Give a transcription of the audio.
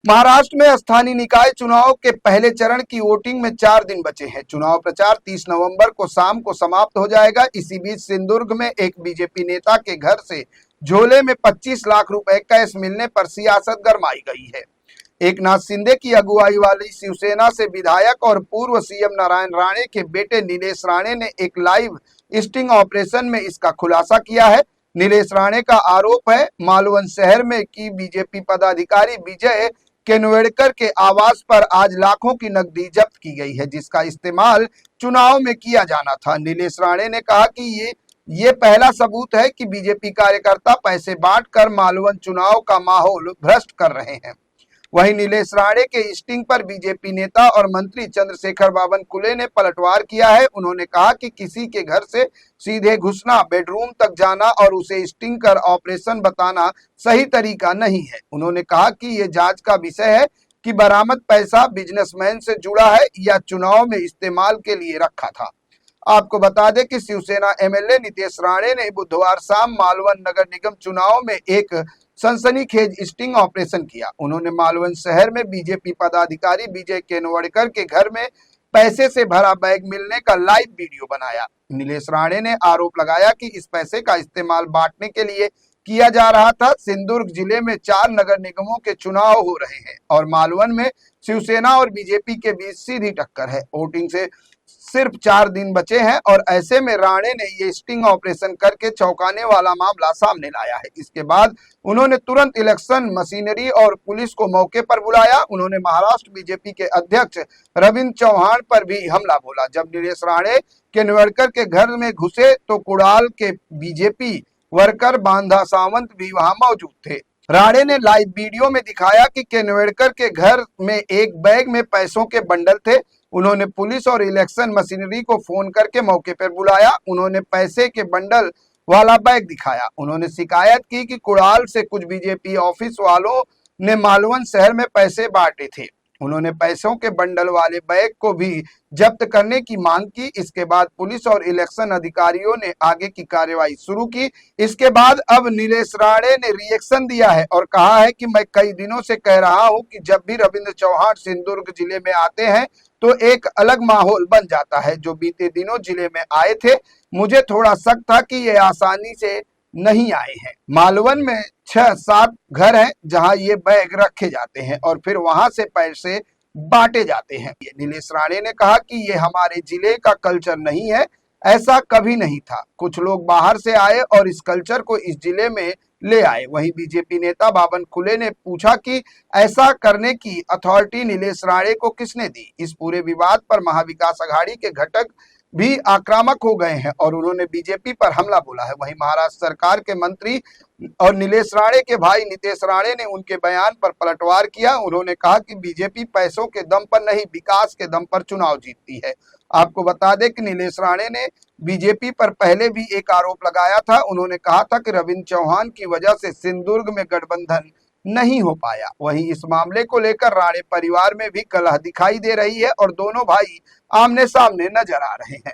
महाराष्ट्र में स्थानीय निकाय चुनाव के पहले चरण की वोटिंग में 4 दिन बचे हैं। चुनाव प्रचार 30 नवंबर को शाम को समाप्त हो जाएगा। इसी बीच सिंधुदुर्ग में एक बीजेपी नेता के घर से झोले में 25 लाख रुपए कैश मिलने पर सियासत गरमाई गई है। एकनाथ शिंदे की अगुवाई वाली शिवसेना से विधायक और पूर्व सीएम नारायण राणे के बेटे नीलेश राणे ने एक लाइव स्टिंग ऑपरेशन में इसका खुलासा किया है। नीलेश राणे का आरोप है मालवन शहर में की बीजेपी पदाधिकारी विजय केनवेडकर के आवास पर आज लाखों की नकदी जब्त की गई है, जिसका इस्तेमाल चुनाव में किया जाना था। नीलेश राणे ने कहा कि ये पहला सबूत है कि बीजेपी कार्यकर्ता पैसे बांटकर मालवन चुनाव का माहौल भ्रष्ट कर रहे हैं। वहीं नीलेश राणे के स्टिंग पर बीजेपी नेता और मंत्री चंद्रशेखर बावनकुले ने पलटवार किया है। उन्होंने कहा कि किसी के घर से सीधे घुसना, बेडरूम तक जाना और उसे स्टिंग कर ऑपरेशन बताना सही तरीका नहीं है। उन्होंने कहा कि ये जांच का विषय है कि बरामद पैसा बिजनेसमैन से जुड़ा है या चुनाव में इस्तेमाल के लिए रखा था। आपको बता दें कि शिवसेना एमएलए नीलेश राणे ने बुधवार शाम मालवन नगर निगम चुनाव में एक सनसनीखेज स्टिंग ऑपरेशन किया। उन्होंने मालवन शहर में बीजेपी पदाधिकारी विजय केनवड़कर के घर में पैसे से भरा बैग मिलने का लाइव वीडियो बनाया। नीलेश राणे ने आरोप लगाया कि इस पैसे का इस्तेमाल बांटने के लिए किया जा रहा था। सिंधुदुर्ग जिले में 4 नगर निगमों के चुनाव हो रहे हैं और मालवन में शिवसेना और बीजेपी के बीच सीधी टक्कर है। वोटिंग से सिर्फ 4 दिन बचे हैं और ऐसे में राणे ने ये स्टिंग ऑपरेशन करके चौंकाने वाला मामला सामने लाया है। इसके बाद उन्होंने तुरंत इलेक्शन मशीनरी और पुलिस को मौके पर बुलाया। उन्होंने महाराष्ट्र बीजेपी के अध्यक्ष रविंद्र चौहान पर भी हमला बोला। जब नीलेश राणे केनवेडकर के घर में घुसे तो कुड़ाल के बीजेपी वर्कर बांधा सावंत भी वहां मौजूद थे। राणे ने लाइव वीडियो में दिखाया कि केनवेडकर के घर में एक बैग में पैसों के बंडल थे। उन्होंने पुलिस और इलेक्शन मशीनरी को फोन करके मौके पर बुलाया। उन्होंने पैसे के बंडल वाला बैग दिखाया। उन्होंने शिकायत की कि कुड़ाल से कुछ बीजेपी ऑफिस वालों ने मालवन शहर में पैसे बांटे थे। उन्होंने पैसों के बंडल वाले बैग को भी जब्त करने की मांग की। इसके बाद पुलिस और इलेक्शन अधिकारियों ने आगे की कार्रवाई शुरू की। इसके बाद अब नीलेश राणे ने रिएक्शन दिया है और कहा है कि मैं कई दिनों से कह रहा हूं कि जब भी रविंद्र चौहान सिंधुदुर्ग जिले में आते हैं तो एक अलग माहौल बन जाता है। जो बीते दिनों जिले में आए थे, मुझे थोड़ा शक था कि ये आसानी से नहीं आए हैं। मालवन में 6-7 घर हैं जहां ये बैग रखे जाते हैं और फिर वहां से पैसे बांटे जाते हैं। नीलेश राणे ने कहा कि ये हमारे जिले का कल्चर नहीं है, ऐसा कभी नहीं था। कुछ लोग बाहर से आए और इस कल्चर को इस जिले में ले आए। वहीं बीजेपी नेता बावनकुले ने पूछा कि ऐसा करने की अथॉरिटी नीलेश राणे को किसने दी। इस पूरे विवाद पर महाविकास अघाड़ी के घटक भी आक्रामक हो गए हैं और उन्होंने बीजेपी पर हमला बोला है। वहीं महाराष्ट्र सरकार के मंत्री और नीलेश राणे के भाई नितेश राणे ने उनके बयान पर पलटवार किया। उन्होंने कहा कि बीजेपी पैसों के दम पर नहीं, विकास के दम पर चुनाव जीतती है। आपको बता दें कि नीलेश राणे ने बीजेपी पर पहले भी एक आरोप लगाया था। उन्होंने कहा था कि रविंद्र चौहान की वजह से सिंधुदुर्ग में गठबंधन नहीं हो पाया। वहीं इस मामले को लेकर राणे परिवार में भी कलह दिखाई दे रही है और दोनों भाई आमने सामने नजर आ रहे हैं।